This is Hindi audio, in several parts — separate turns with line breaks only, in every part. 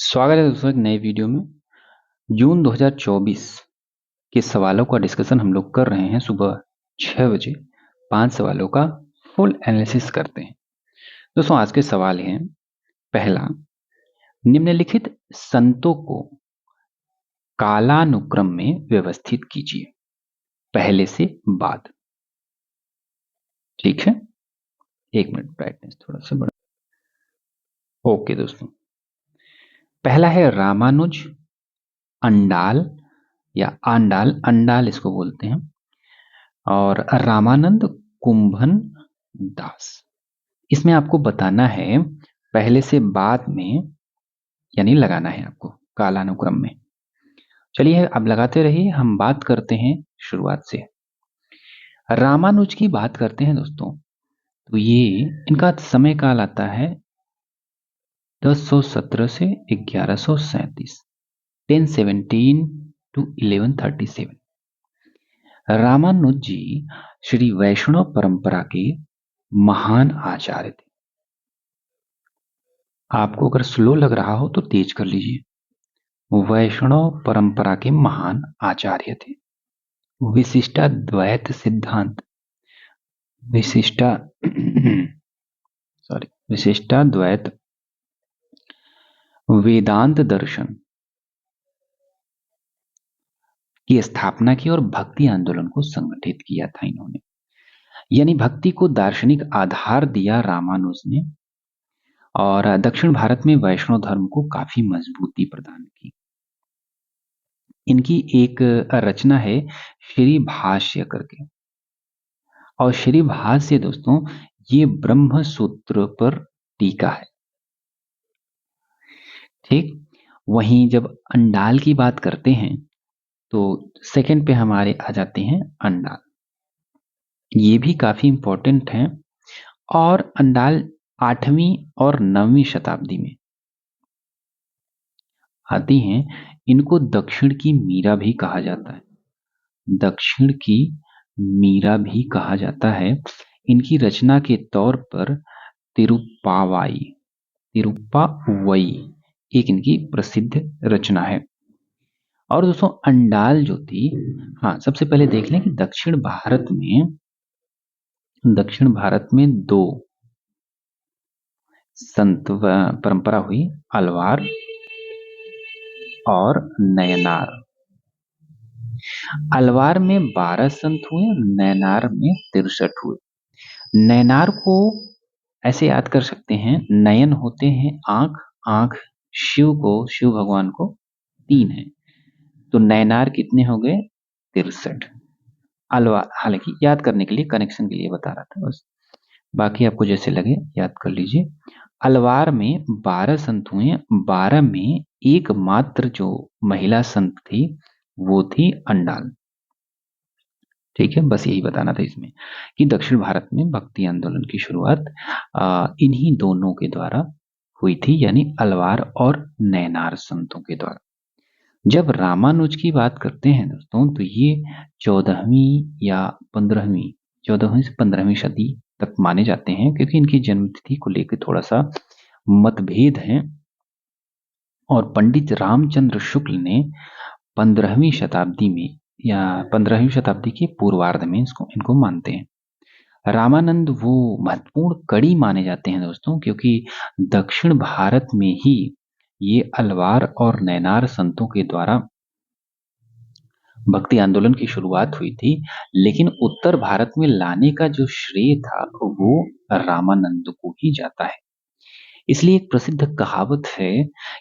स्वागत है दोस्तों एक नए वीडियो में। जून 2024 के सवालों का डिस्कशन हम लोग कर रहे हैं। सुबह 6 बजे 5 सवालों का फुल एनालिसिस करते हैं। दोस्तों आज के सवाल हैं, पहला, निम्नलिखित संतों को कालानुक्रम में व्यवस्थित कीजिए, पहले से बाद। ठीक है, 1 मिनट, ब्राइटनेस थोड़ा सा बढ़ा। ओके दोस्तों, पहला है रामानुज, अंडाल या आंडाल, अंडाल इसको बोलते हैं, और रामानंद कुंभन दास। इसमें आपको बताना है पहले से बाद में, यानी लगाना है आपको कालानुक्रम में। चलिए अब लगाते रहिए, हम बात करते हैं शुरुआत से। रामानुज की बात करते हैं दोस्तों, तो ये इनका समय काल आता है 1017 से 1137, 1017 to 1137। रामानुज जी श्री वैष्णव परंपरा के महान आचार्य थे। आपको अगर स्लो लग रहा हो तो तेज कर लीजिए। वैष्णव परंपरा के महान आचार्य थे। विशिष्टाद्वैत सिद्धांत, विशिष्टाद्वैत वेदांत दर्शन की स्थापना की और भक्ति आंदोलन को संगठित किया था इन्होंने। यानी भक्ति को दार्शनिक आधार दिया रामानुज ने, और दक्षिण भारत में वैष्णव धर्म को काफी मजबूती प्रदान की। इनकी एक रचना है श्री भाष्य करके, और श्री भाष्य दोस्तों ये ब्रह्म सूत्र पर टीका है। ठीक, वहीं जब अंडाल की बात करते हैं तो सेकंड पे हमारे आ जाते हैं अंडाल। ये भी काफी इंपॉर्टेंट हैं, और अंडाल 8वीं और 9वीं शताब्दी में आती हैं। इनको दक्षिण की मीरा भी कहा जाता है, दक्षिण की मीरा भी कहा जाता है। इनकी रचना के तौर पर तिरुप्पावई एक इनकी प्रसिद्ध रचना है। और दोस्तों अंडाल जो थी, हाँ सबसे पहले देख लें कि दक्षिण भारत में दो संत परंपरा हुई, अलवार और नयनार। अलवार में 12 संत हुए, नयनार में 63 हुए। नयनार को ऐसे याद कर सकते हैं, नयन होते हैं आंख, आंख शिव भगवान को 3 है, तो नयनार कितने हो गए? 63। अलवार, हालांकि याद करने के लिए, कनेक्शन के लिए बता रहा था बस, बाकी आपको जैसे लगे याद कर लीजिए। अलवार में 12 संत हुए, 12 में एकमात्र जो महिला संत थी वो थी अंडाल। ठीक है, बस यही बताना था इसमें कि दक्षिण भारत में भक्ति आंदोलन की शुरुआत इन्हीं दोनों के द्वारा हुई थी, यानी अलवार और नयनार संतों के द्वारा। जब रामानुज की बात करते हैं दोस्तों, तो ये 14वीं से 15वीं सदी तक माने जाते हैं, क्योंकि इनकी जन्मतिथि को लेकर थोड़ा सा मतभेद है। और पंडित रामचंद्र शुक्ल ने 15वीं शताब्दी में या 15वीं शताब्दी के पूर्वार्ध में इनको मानते हैं। रामानंद वो महत्वपूर्ण कड़ी माने जाते हैं दोस्तों, क्योंकि दक्षिण भारत में ही ये अलवार और नयनार संतों के द्वारा भक्ति आंदोलन की शुरुआत हुई थी, लेकिन उत्तर भारत में लाने का जो श्रेय था वो रामानंद को ही जाता है। इसलिए एक प्रसिद्ध कहावत है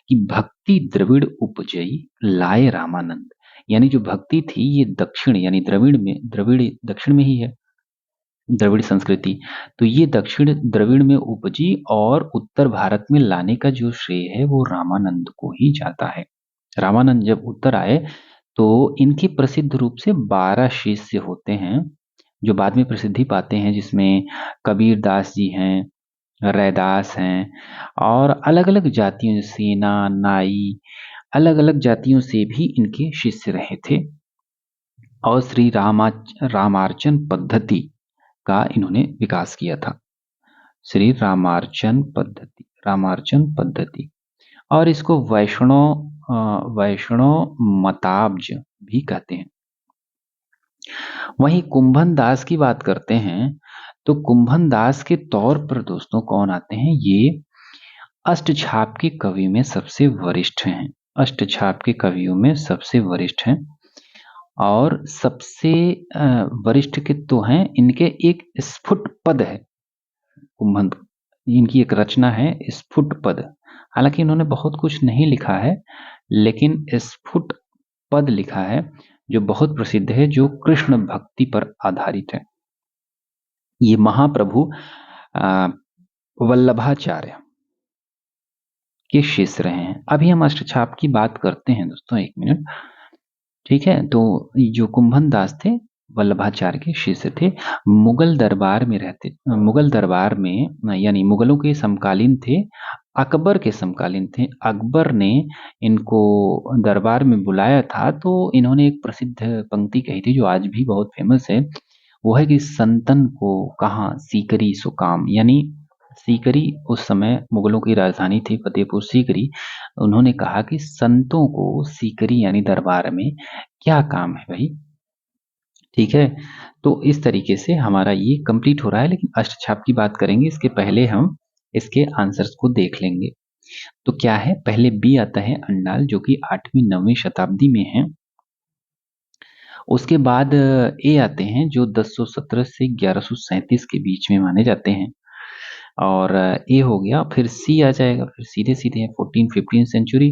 कि भक्ति द्रविड़ उपजई लाए रामानंद, यानी जो भक्ति थी ये दक्षिण यानी द्रविड़ दक्षिण में ही है, द्रविड़ संस्कृति, तो ये दक्षिण द्रविड़ में उपजी और उत्तर भारत में लाने का जो श्रेय है वो रामानंद को ही जाता है। रामानंद जब उत्तर आए तो इनके प्रसिद्ध रूप से 12 शिष्य होते हैं जो बाद में प्रसिद्धि पाते हैं, जिसमें कबीर दास जी हैं, रैदास हैं, और अलग अलग जातियों, सेना, नाई, अलग अलग जातियों से भी इनके शिष्य रहे थे। और श्री रामार्चन पद्धति का इन्होंने विकास किया था, श्री रामार्चन पद्धति। और इसको वैष्णव मताब्ज भी कहते हैं। वहीं कुंभन दास की बात करते हैं तो कुंभन दास के तौर पर दोस्तों कौन आते हैं, ये अष्टछाप के कवि में सबसे वरिष्ठ हैं। अष्टछाप के कवियों में सबसे वरिष्ठ हैं और सबसे वरिष्ठ के तो हैं, इनके एक स्फुट पद है। कुंभन, इनकी एक रचना है स्फुट पद। हालांकि इन्होंने बहुत कुछ नहीं लिखा है, लेकिन स्फुट पद लिखा है जो बहुत प्रसिद्ध है, जो कृष्ण भक्ति पर आधारित है। ये महाप्रभु वल्लभाचार्य के शिष्य रहे हैं। अभी हम अष्टछाप की बात करते हैं दोस्तों, एक मिनट, ठीक है। तो जो कुंभन दास थे वल्लभाचार्य के शिष्य थे, मुगल दरबार में रहते, मुगल दरबार में यानी मुगलों के समकालीन थे, अकबर के समकालीन थे। अकबर ने इनको दरबार में बुलाया था तो इन्होंने एक प्रसिद्ध पंक्ति कही थी जो आज भी बहुत फेमस है। वो है कि संतन को कहाँ सीकरी सो काम, यानी सीकरी उस समय मुगलों की राजधानी थी, फतेहपुर सीकरी। उन्होंने कहा कि संतों को सीकरी यानी दरबार में क्या काम है भाई, ठीक है। तो इस तरीके से हमारा ये कंप्लीट हो रहा है, लेकिन अष्टछाप की बात करेंगे इसके पहले हम इसके आंसर्स को देख लेंगे। तो क्या है, पहले बी आता है अंडाल, जो कि 8वीं 9वीं शताब्दी में है। उसके बाद ए आते हैं जो 1017 से 1137 के बीच में माने जाते हैं, और ए हो गया। फिर सी आ जाएगा, फिर सीधे सीधे 14-15 century,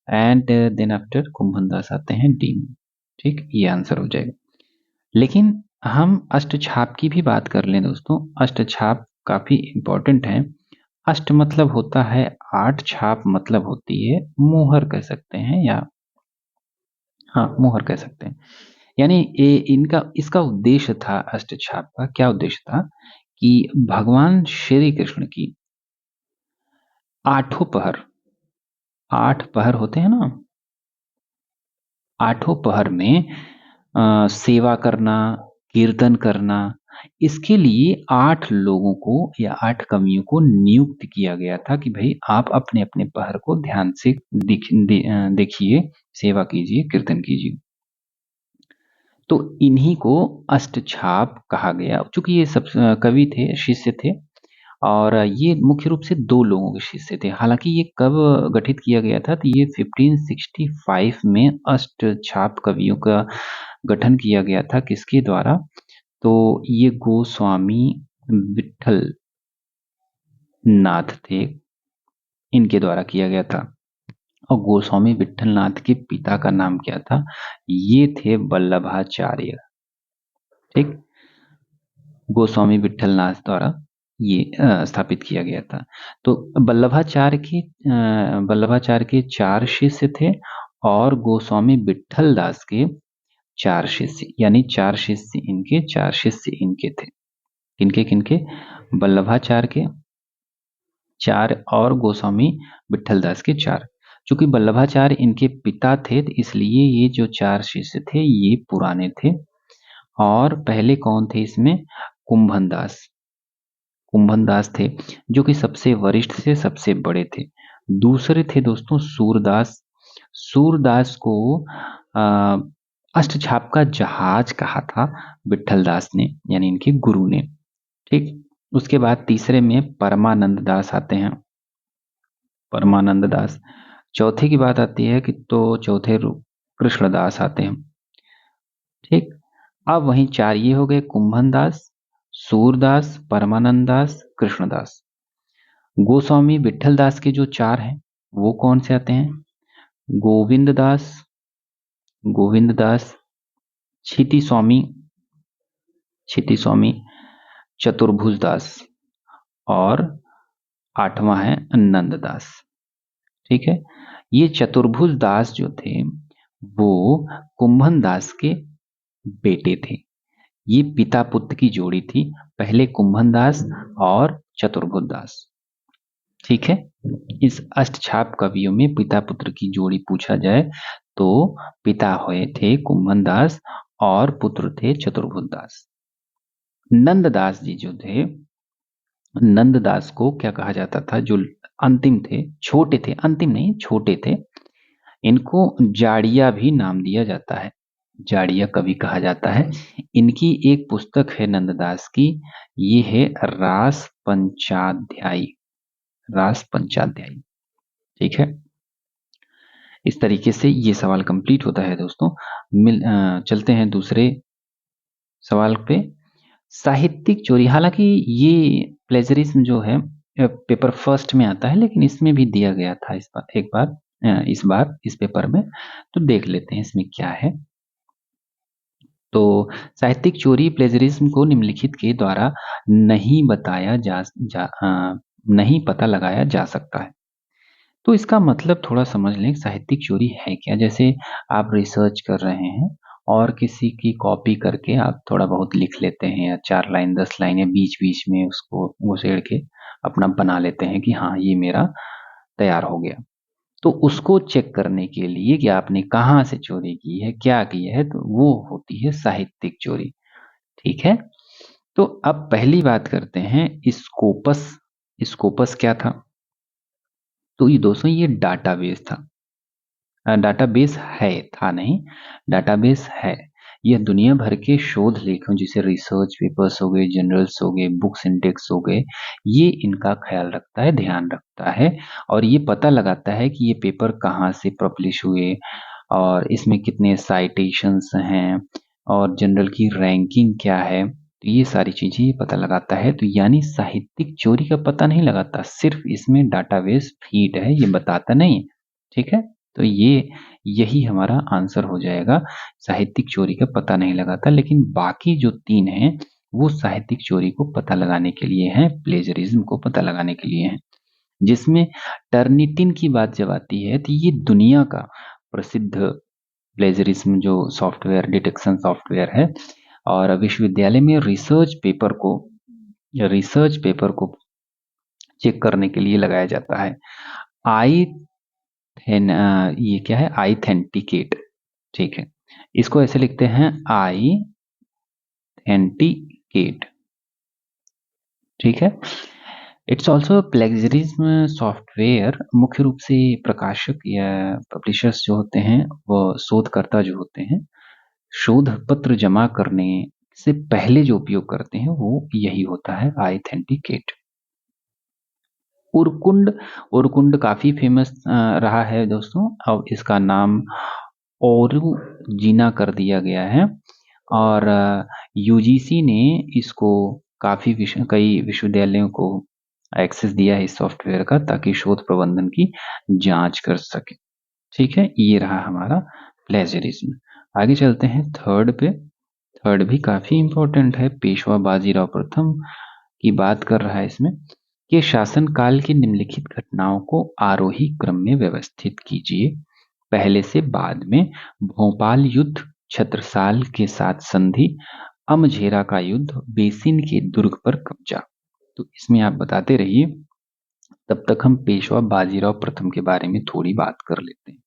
and then after Kumbhan Das आते हैं डी में, ठीक, ये आंसर हो जाएगा। लेकिन हम अष्टछाप की भी बात कर लें दोस्तों। अष्टछाप काफी इंपॉर्टेंट है। अष्ट मतलब होता है 8, छाप मतलब होती है मुहर कह सकते हैं, या हाँ मुहर कह सकते हैं। यानी ये इनका इसका उद्देश्य था, अष्टछाप का क्या उद्देश्य था कि भगवान श्री कृष्ण की 8 पहर, 8 पहर होते हैं ना, 8 पहर में सेवा करना, कीर्तन करना, इसके लिए 8 लोगों को या 8 कवियों को नियुक्त किया गया था कि भाई आप अपने अपने पहर को ध्यान से देखिए, सेवा कीजिए, कीर्तन कीजिए। तो इन्हीं को अष्टछाप कहा गया। चूंकि ये सब कवि थे, शिष्य थे, और ये मुख्य रूप से 2 लोगों के शिष्य थे। हालांकि ये कब गठित किया गया था, तो ये 1565 में अष्टछाप कवियों का गठन किया गया था। किसके द्वारा, तो ये गोस्वामी विट्ठल नाथ थे, इनके द्वारा किया गया था। और गोस्वामी विट्ठल नाथ के पिता का नाम क्या था, ये थे वल्लभाचार्य, ठीक। गोस्वामी विट्ठल नाथ द्वारा ये स्थापित किया गया था। तो वल्लभाचार्य के 4 शिष्य थे, और गोस्वामी विट्ठल दास के 4 शिष्य, यानी 4 शिष्य इनके, 4 शिष्य इनके थे। किनके किनके, वल्लभाचार्य के 4 और गोस्वामी विट्ठल दास के 4। चूंकि वल्लभाचार्य इनके पिता थे, तो इसलिए ये जो 4 शिष्य थे ये पुराने थे। और पहले कौन थे इसमें, कुंभन दास, कुंभन दास थे, जो कि सबसे वरिष्ठ से सबसे बड़े थे। दूसरे थे दोस्तों सूरदास। सूरदास को अष्टछाप का जहाज कहा था विट्ठल दास ने, यानी इनके गुरु ने, ठीक। उसके बाद तीसरे में परमानंद दास आते हैं, परमानंद दास। चौथे की बात आती है कि तो चौथे कृष्णदास आते हैं, ठीक। अब वहीं 4 ये हो गए, कुंभन दास, सूरदास, परमानंद दास, कृष्णदास। गोस्वामी विट्ठल दास के जो 4 हैं वो कौन से आते हैं, गोविंद दास, गोविंद दास, क्षिति स्वामी, क्षिति स्वामी, चतुर्भुज दास, और 8वां है नंद दास, ठीक है। ये चतुर्भुज दास जो थे वो कुंभन दास के बेटे थे। ये पिता पुत्र की जोड़ी थी, पहले कुंभन दास और चतुर्भुज दास, ठीक है। इस अष्टछाप कवियों में पिता पुत्र की जोड़ी पूछा जाए तो पिता हुए थे कुंभन दास और पुत्र थे चतुर्भुज दास। नंददास जी जो थे, नंददास को क्या कहा जाता था, जो अंतिम थे, छोटे थे, अंतिम नहीं छोटे थे। इनको जाड़िया भी नाम दिया जाता है, जाड़िया कवि कहा जाता है। इनकी एक पुस्तक है नंददास की, ये है रास पंचाध्यायी, रास पंचाध्यायी। ठीक है, इस तरीके से ये सवाल कंप्लीट होता है दोस्तों। चलते हैं दूसरे सवाल पे। साहित्यिक चोरी, हालांकि ये प्लेजरिज्म जो है पेपर फर्स्ट में आता है, लेकिन इसमें भी दिया गया था इस बार, एक बार इस बार इस पेपर में, तो देख लेते हैं इसमें क्या है। तो साहित्यिक चोरी प्लेजरिज्म को निम्नलिखित के द्वारा नहीं बताया नहीं पता लगाया जा सकता है। तो इसका मतलब थोड़ा समझ लें, साहित्यिक चोरी है क्या। जैसे आप रिसर्च कर रहे हैं और किसी की कॉपी करके आप थोड़ा बहुत लिख लेते हैं, या 4 लाइन 10 लाइनें बीच बीच में उसको घुसेड़ के अपना बना लेते हैं कि हाँ ये मेरा तैयार हो गया। तो उसको चेक करने के लिए कि आपने कहाँ से चोरी की है, क्या किया है, तो वो होती है साहित्यिक चोरी। ठीक है, तो अब पहली बात करते हैं स्कोपस। स्कोपस क्या था? तो ये दोस्तों ये डाटाबेस था। डाटाबेस है, था नहीं, डाटाबेस है। यह दुनिया भर के शोध लेखों, जैसे रिसर्च पेपर्स हो गए, जर्नल्स हो गए, बुक्स इंडेक्स हो गए, ये इनका ख्याल रखता है, ध्यान रखता है, और ये पता लगाता है कि ये पेपर कहाँ से पब्लिश हुए और इसमें कितने साइटेशंस हैं और जनरल की रैंकिंग क्या है। तो ये सारी चीजें ये पता लगाता है। तो यानी साहित्यिक चोरी का पता नहीं लगाता, सिर्फ इसमें डाटाबेस फीड है, ये बताता नहीं। ठीक है, तो ये यही हमारा आंसर हो जाएगा। साहित्यिक चोरी का पता नहीं लगाता, लेकिन बाकी जो 3 हैं वो साहित्यिक चोरी को पता लगाने के लिए हैं, प्लेजरिज्म को पता लगाने के लिए हैं। जिसमें टर्निटिन की बात जब आती है तो ये दुनिया का प्रसिद्ध प्लेजरिज्म जो सॉफ्टवेयर, डिटेक्शन सॉफ्टवेयर है, और विश्वविद्यालय में रिसर्च पेपर को चेक करने के लिए लगाया जाता है। आई ये क्या है? आइथेंटिकेट। ठीक है, इसको ऐसे लिखते हैं आई एंटीकेट। ठीक है, इट्स ऑल्सो प्लेजरिज्म सॉफ्टवेयर। मुख्य रूप से प्रकाशक या पब्लिशर्स जो होते हैं, वो शोधकर्ता जो होते हैं, शोध पत्र जमा करने से पहले जो उपयोग करते हैं वो यही होता है, आइथेंटिकेट। उरकुंड, उरकुंड काफी फेमस रहा है दोस्तों। अब इसका नाम ओरू जीना कर दिया गया है, और यूजीसी ने इसको कई विश्वविद्यालयों को एक्सेस दिया है इस सॉफ्टवेयर का, ताकि शोध प्रबंधन की जांच कर सके। ठीक है, ये रहा हमारा प्लेजरिज्म। आगे चलते हैं थर्ड पे। थर्ड भी काफी इंपॉर्टेंट है, पेशवा बाजीराव प्रथम की बात कर रहा है इसमें, कि शासनकाल की निम्नलिखित घटनाओं को आरोही क्रम में व्यवस्थित कीजिए। पहले से बाद में भोपाल युद्ध, छत्रसाल के साथ संधि, अमझेरा का युद्ध, बेसिन के दुर्ग पर कब्जा। तो इसमें आप बताते रहिए, तब तक हम पेशवा बाजीराव प्रथम के बारे में थोड़ी बात कर लेते हैं।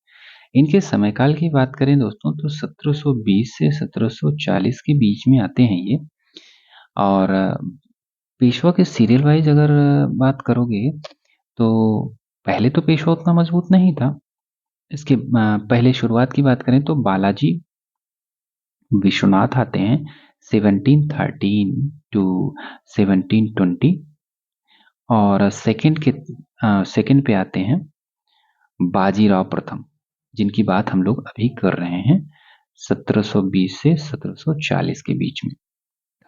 इनके समयकाल की बात करें दोस्तों तो 1720 से 1740 के बीच में आते हैं ये। और पेशवा के सीरियल वाइज अगर बात करोगे तो पहले तो पेशवा उतना मजबूत नहीं था। इसके पहले शुरुआत की बात करें तो बालाजी विश्वनाथ आते हैं 1713 टू 1720, और सेकंड पे आते हैं बाजीराव प्रथम, जिनकी बात हम लोग अभी कर रहे हैं 1720 से 1740 के बीच में।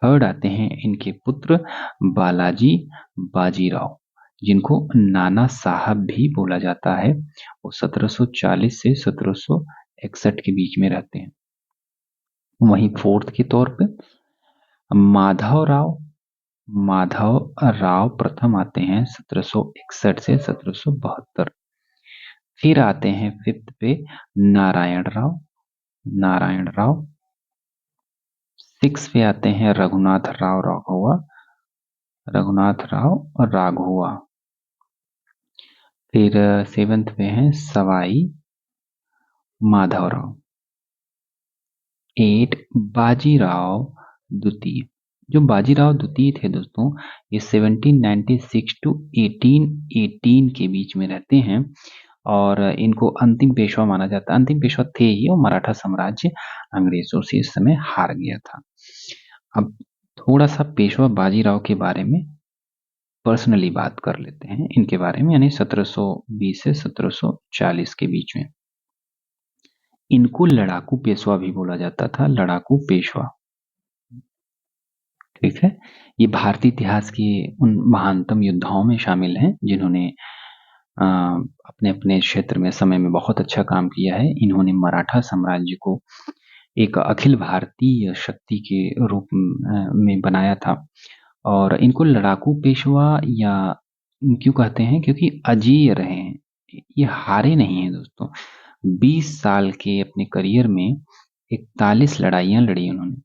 थर्ड आते हैं इनके पुत्र बालाजी बाजीराव, जिनको नाना साहब भी बोला जाता है। वो 1740 से 1761 के बीच में रहते हैं। वहीं फोर्थ के तौर पे माधव राव प्रथम आते हैं 1761 से 1772। फिर आते हैं फिफ्थ पे नारायण राव। सिक्स पे आते हैं रघुनाथ राव राघोवा। फिर सेवेंथ पे हैं सवाई माधवराव। 8 बाजीराव द्वितीय। जो बाजीराव द्वितीय थे दोस्तों, ये 1796 टू 1818 के बीच में रहते हैं और इनको अंतिम पेशवा माना जाता है। अंतिम पेशवा थे ही और मराठा साम्राज्य अंग्रेजों से इस समय हार गया था। अब थोड़ा सा पेशवा बाजीराव के बारे में पर्सनली बात कर लेते हैं इनके बारे में, यानी 1720 से 1740 के बीच में। इनको लड़ाकू पेशवा भी बोला जाता था, लड़ाकू पेशवा। ठीक है, ये भारतीय इतिहास के उन महानतम योद्धाओं में शामिल हैं जिन्होंने अपने अपने क्षेत्र में समय में बहुत अच्छा काम किया है। इन्होंने मराठा साम्राज्य को एक अखिल भारतीय शक्ति के रूप में बनाया था और इनको लड़ाकू पेशवा या क्यों कहते हैं, क्योंकि अजेय रहे हैं, ये हारे नहीं हैं दोस्तों। 20 साल के अपने करियर में 41 लड़ाइयां लड़ी उन्होंने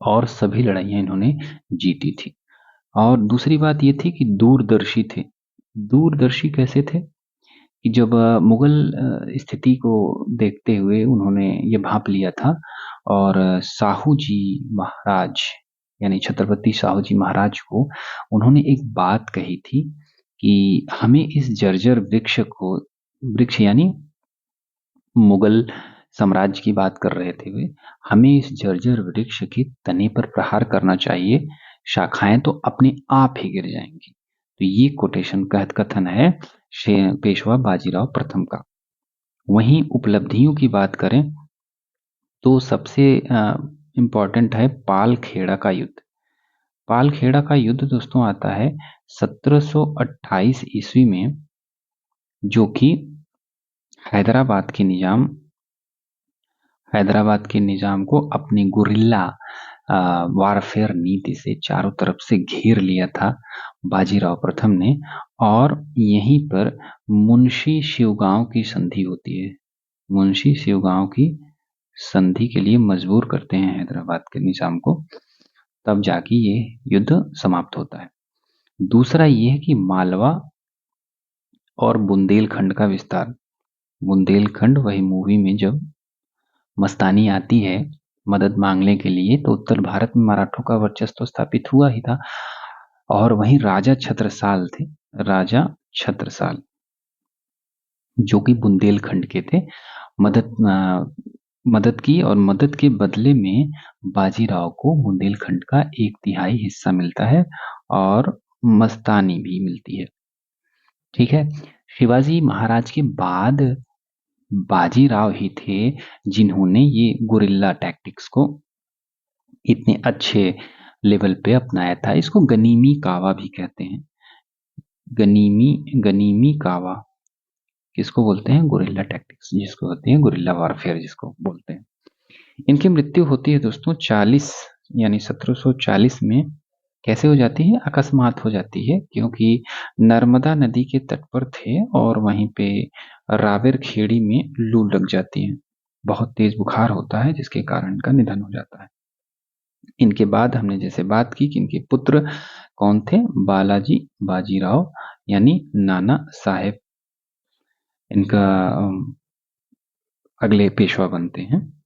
और सभी लड़ाइयां इन्होंने जीती थी। और दूसरी बात ये थी कि दूरदर्शी थे। दूरदर्शी कैसे थे कि जब मुगल स्थिति को देखते हुए उन्होंने ये भांप लिया था और साहू जी महाराज यानी छत्रपति साहू जी महाराज को उन्होंने एक बात कही थी कि हमें इस जर्जर वृक्ष यानी मुगल साम्राज्य की बात कर रहे थे वे, हमें इस जर्जर वृक्ष के तने पर प्रहार करना चाहिए, शाखाएं तो अपने आप ही गिर जाएंगी। तो ये कोटेशन कथन है पेशवा बाजीराव प्रथम का। वहीं उपलब्धियों की बात करें तो सबसे इम्पोर्टेंट है पालखेड़ा का युद्ध। पालखेड़ा का युद्ध दोस्तों आता है 1728 ईस्वी में, जो कि हैदराबाद के निजाम को अपनी गुरिल्ला वारफेयर नीति से चारों तरफ से घेर लिया था बाजीराव प्रथम ने, और यहीं पर मुंशी शिवगांव की संधि होती है। मुंशी शिवगांव की संधि के लिए मजबूर करते हैं हैदराबाद के निजाम को, तब जाके ये युद्ध समाप्त होता है। दूसरा ये है कि मालवा और बुंदेलखंड का विस्तार। बुंदेलखंड वही मूवी में जब मस्तानी आती है मदद मांगने के लिए, तो उत्तर भारत में मराठों का वर्चस्व स्थापित हुआ ही था। और वहीं राजा छत्रसाल थे, राजा छत्रसाल जो कि बुंदेलखंड के थे, मदद की और मदद के बदले में बाजीराव को बुंदेलखंड का 1/3 हिस्सा मिलता है और मस्तानी भी मिलती है। ठीक है, शिवाजी महाराज के बाद बाजीराव ही थे जिन्होंने ये गुरिल्ला टैक्टिक्स को इतने अच्छे लेवल पे अपनाया था। इसको गनीमी कावा भी कहते हैं। गनीमी कावा किसको बोलते हैं? गुरिल्ला टैक्टिक्स जिसको होते हैं, गुरिल्ला वारफेयर जिसको बोलते हैं। इनकी मृत्यु होती है दोस्तों 40 यानी 1740 में। कैसे हो जाती है? अकस्मात हो जाती है, क्योंकि नर्मदा नदी के तट पर थे और वहीं पे रावेर खेड़ी में लू लग जाती है। बहुत तेज बुखार होता है जिसके कारण इनका निधन हो जाता है। इनके बाद हमने जैसे बात की कि इनके पुत्र कौन थे? बालाजी बाजीराव यानी नाना साहेब इनका अगले पेशवा बनते हैं।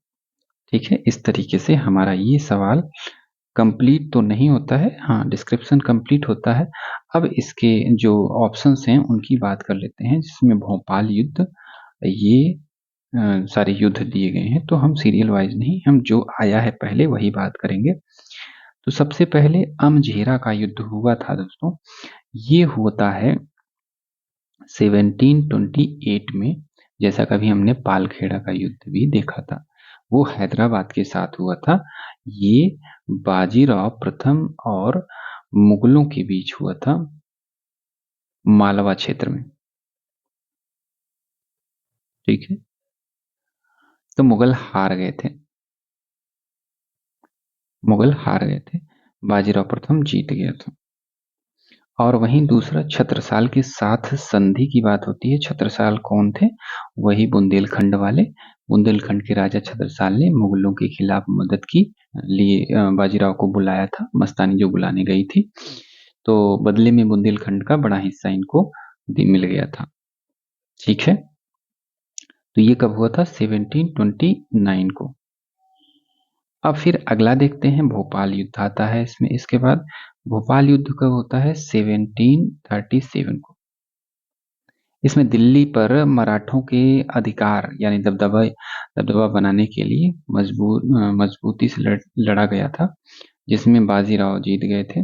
ठीक है, इस तरीके से हमारा ये सवाल कंप्लीट तो नहीं होता है, हाँ डिस्क्रिप्शन कंप्लीट होता है। अब इसके जो ऑप्शंस हैं उनकी बात कर लेते हैं, जिसमें भोपाल युद्ध, ये सारे युद्ध दिए गए हैं। तो हम सीरियल वाइज नहीं, हम जो आया है पहले वही बात करेंगे। तो सबसे पहले अमझेरा का युद्ध हुआ था दोस्तों। ये होता है 1728 में, जैसा कभी हमने पालखेड़ा का युद्ध भी देखा था, वो हैदराबाद के साथ हुआ था। ये बाजीराव प्रथम और मुगलों के बीच हुआ था मालवा क्षेत्र में। ठीक है, तो मुगल हार गए थे, बाजीराव प्रथम जीत गया था। और वहीं दूसरा छत्रसाल के साथ संधि की बात होती है। छत्रसाल कौन थे? वही बुंदेलखंड वाले। बुंदेलखंड के राजा छत्रसाल ने मुगलों के खिलाफ मदद की लिए बाजीराव को बुलाया था, मस्तानी जो बुलाने गई थी, तो बदले में बुंदेलखंड का बड़ा हिस्सा इनको मिल गया था। ठीक है, तो ये कब हुआ था? 1729 को। अब फिर अगला देखते हैं, भोपाल युद्ध आता है इसमें। इसके बाद भोपाल युद्ध कब होता है? 1737 को। इसमें दिल्ली पर मराठों के अधिकार यानी दबदबा दबदबा बनाने के लिए मजबूती से लड़ा गया था, जिसमें बाजीराव जीत गए थे,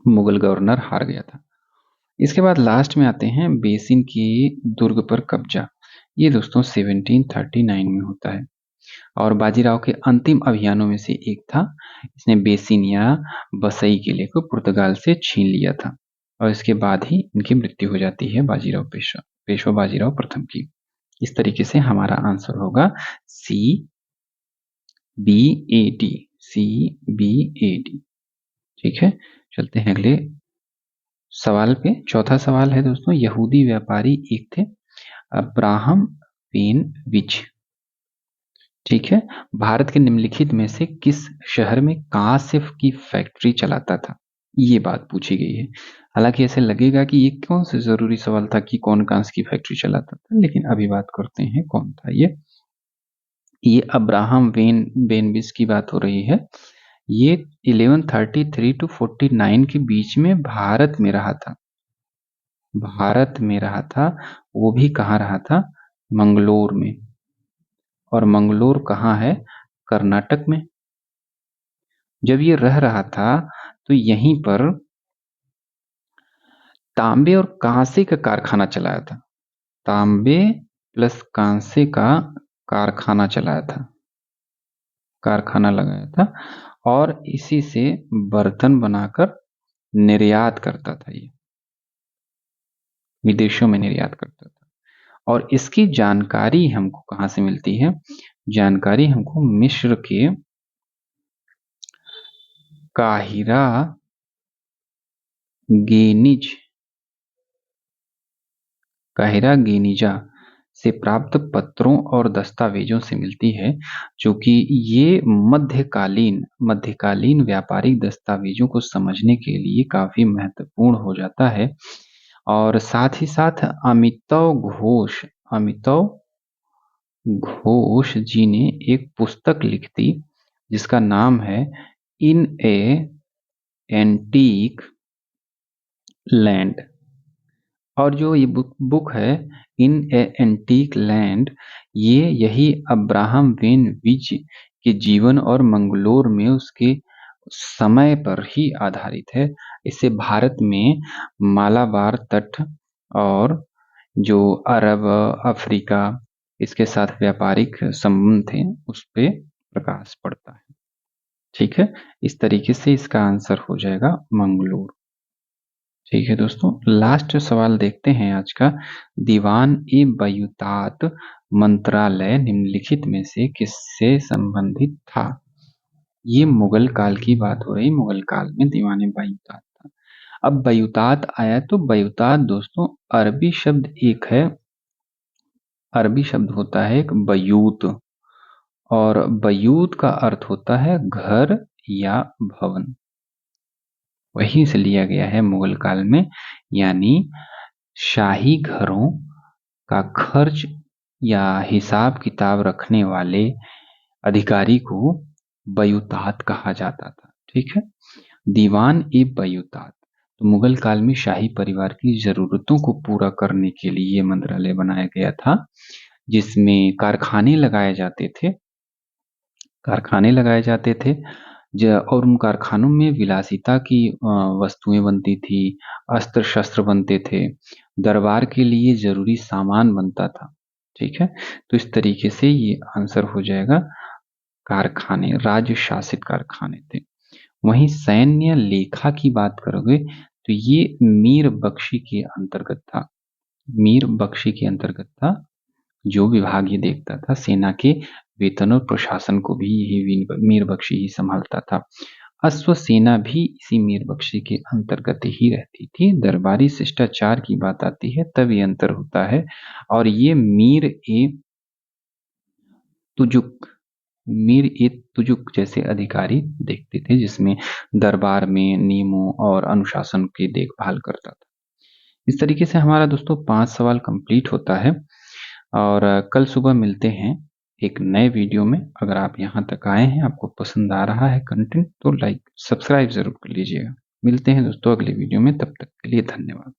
मुगल गवर्नर हार गया था। इसके बाद लास्ट में आते हैं बेसिन की दुर्ग पर कब्जा। ये दोस्तों 1739 में होता है और बाजीराव के अंतिम अभियानों में से एक था। इसने बेसिन या बसई किले को पुर्तगाल से छीन लिया था और इसके बाद ही इनकी मृत्यु हो जाती है बाजीराव पेशवा बाजीराव प्रथम की। इस तरीके से हमारा आंसर होगा CBAD। CBAD। ठीक है, चलते हैं अगले सवाल पे। चौथा सवाल है दोस्तों, यहूदी व्यापारी एक थे, अब्राहम पेन विच। ठीक है, भारत के निम्नलिखित में से किस शहर में कांस्य की फैक्ट्री चलाता था? ये बात पूछी गई है। हालांकि ऐसे लगेगा कि ये कौन सा जरूरी सवाल था कि कौन कांस्य की फैक्ट्री चलाता था, लेकिन अभी बात करते हैं कौन था ये अब्राहम बेनविस की बात हो रही है। ये 1133 to 49 के बीच में भारत में रहा था। भारत में रहा था, वो भी कहाँ रहा था? मंगलोर में। और मंगलोर कहाँ है? कर्नाटक में। जब ये रह रहा था तो यहीं पर तांबे और कांसे का कारखाना चलाया था। तांबे प्लस कांसे का कारखाना चलाया था, कारखाना लगाया था और इसी से बर्तन बनाकर निर्यात करता था। ये विदेशों में निर्यात करता था। और इसकी जानकारी हमको कहाँ से मिलती है? जानकारी हमको मिस्र के काहिरा गेनिजा से प्राप्त पत्रों और दस्तावेजों से मिलती है, जो कि ये मध्यकालीन व्यापारिक दस्तावेजों को समझने के लिए काफी महत्वपूर्ण हो जाता है। और साथ ही साथ अमिताव घोष जी ने एक पुस्तक लिखी थी जिसका नाम है इन ए एंटीक लैंड। और जो ये बुक है इन ए एंटीक लैंड, ये यही अब्राहम वेन विच के जीवन और मंगलोर में उसके समय पर ही आधारित है। इससे भारत में मालाबार तट और जो अरब अफ्रीका इसके साथ व्यापारिक संबंध थे उस पे प्रकाश पड़ता है। ठीक है, इस तरीके से इसका आंसर हो जाएगा मंगलोर। ठीक है दोस्तों, लास्ट सवाल देखते हैं आज का। दीवान ए बयूतात मंत्रालय निम्नलिखित में से किससे संबंधित था? ये मुगल काल की बात हो रही, मुगल काल में दीवान ए बयूतात था। अब बयूतात आया तो बयूतात दोस्तों अरबी शब्द एक है, अरबी शब्द होता है एक बयूत, और बयूत का अर्थ होता है घर या भवन। वहीं से लिया गया है मुगल काल में, यानी शाही घरों का खर्च या हिसाब किताब रखने वाले अधिकारी को बयूतात कहा जाता था। ठीक है, दीवान ए बयूतात। तो मुगल काल में शाही परिवार की जरूरतों को पूरा करने के लिए मंत्रालय बनाया गया था, जिसमें कारखाने लगाए जाते थे, और उन कारखानों में विलासिता की वस्तुएं बनती थी, अस्त्र शस्त्र बनते थे, दरबार के लिए जरूरी सामान बनता था। ठीक है, तो इस तरीके से ये आंसर हो जाएगा कारखाने, राज्य शासित कारखाने थे। वहीं सैन्य लेखा की बात करोगे तो ये मीर बख्शी के अंतर्गत था। मीर बख्शी के अंतर्गत था, जो विभाग ये देखता था सेना के वेतन और प्रशासन को भी यही मीर बख्शी ही संभालता था। अश्व सेना भी इसी मीर बख्शी के अंतर्गत ही रहती थी। दरबारी शिष्टाचार की बात आती है तब ये अंतर होता है। और ये मीर ए तुजुक जैसे अधिकारी देखते थे, जिसमें दरबार में नियमों और अनुशासन की देखभाल करता था। इस तरीके से हमारा दोस्तों 5 सवाल कंप्लीट होता है और कल सुबह मिलते हैं एक नए वीडियो में। अगर आप यहाँ तक आए हैं, आपको पसंद आ रहा है कंटेंट, तो लाइक सब्सक्राइब ज़रूर कर लीजिएगा। मिलते हैं दोस्तों अगले वीडियो में, तब तक के लिए धन्यवाद।